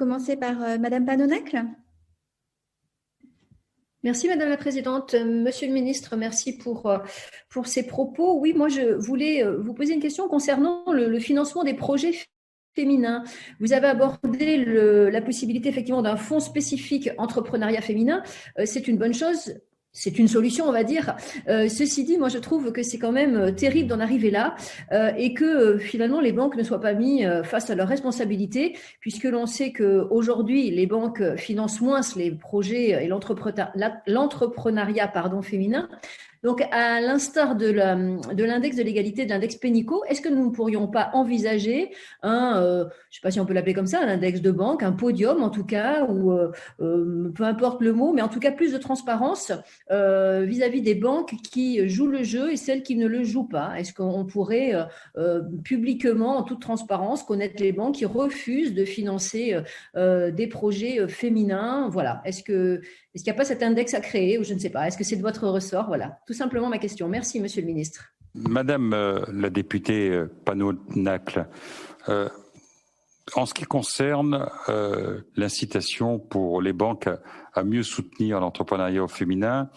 Commencer par Madame Panonacle. Merci Madame la Présidente. Monsieur le Ministre, merci pour ces propos. Oui, moi je voulais vous poser une question concernant le financement des projets féminins. Vous avez abordé la possibilité effectivement d'un fonds spécifique entrepreneuriat féminin. C'est une bonne chose. C'est une solution, on va dire. Ceci dit, moi, je trouve que c'est quand même terrible d'en arriver là et que finalement les banques ne soient pas mis face à leurs responsabilités, puisque l'on sait qu'aujourd'hui, les banques financent moins les projets et l'entrepreneuriat féminin. Donc, à l'instar de l'index de l'égalité, de l'index Pénicaud, est-ce que nous ne pourrions pas envisager je ne sais pas si on peut l'appeler comme ça, un index de banque, un podium en tout cas, ou peu importe le mot, mais en tout cas plus de transparence vis-à-vis des banques qui jouent le jeu et celles qui ne le jouent pas. Est-ce qu'on pourrait publiquement, en toute transparence, connaître les banques qui refusent de financer des projets féminins? Voilà. Est-ce qu'il n'y a pas cet index à créer ou je ne sais pas? Est-ce que c'est de votre ressort? Voilà, tout simplement ma question. Merci, Monsieur le Ministre. Madame la députée Panonacle, en ce qui concerne l'incitation pour les banques à mieux soutenir l'entrepreneuriat au féminin,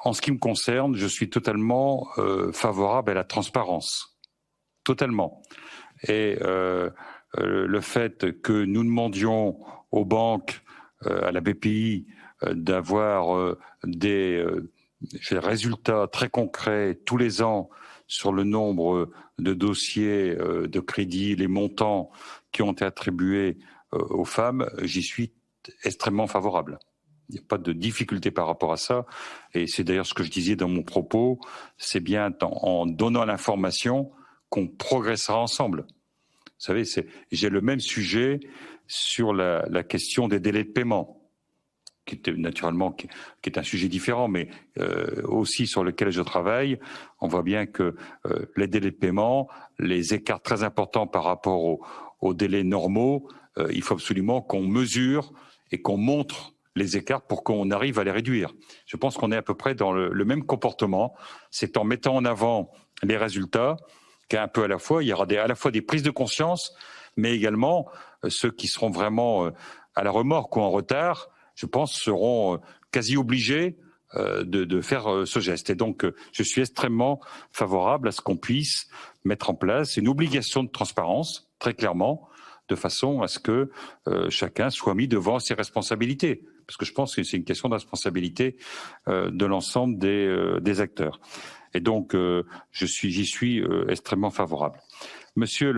en ce qui me concerne, je suis totalement favorable à la transparence. Totalement. Et le fait que nous demandions aux banques, à la BPI, d'avoir des résultats très concrets tous les ans sur le nombre de dossiers de crédit, les montants qui ont été attribués aux femmes, j'y suis extrêmement favorable. Il n'y a pas de difficulté par rapport à ça. Et c'est d'ailleurs ce que je disais dans mon propos, c'est bien en donnant l'information qu'on progressera ensemble. Vous savez, j'ai le même sujet sur la question des délais de paiement, qui est un sujet différent, mais aussi sur lequel je travaille. On voit bien que les délais de paiement, les écarts très importants par rapport aux délais normaux, il faut absolument qu'on mesure et qu'on montre les écarts pour qu'on arrive à les réduire. Je pense qu'on est à peu près dans le même comportement. C'est en mettant en avant les résultats qu'un peu à la fois, il y aura à la fois des prises de conscience, mais également ceux qui seront vraiment à la remorque ou en retard, je pense, seront quasi obligés de faire ce geste. Et donc, je suis extrêmement favorable à ce qu'on puisse mettre en place une obligation de transparence, très clairement, de façon à ce que chacun soit mis devant ses responsabilités. Parce que je pense que c'est une question de responsabilité de l'ensemble des acteurs. Et donc, j'y suis extrêmement favorable. Monsieur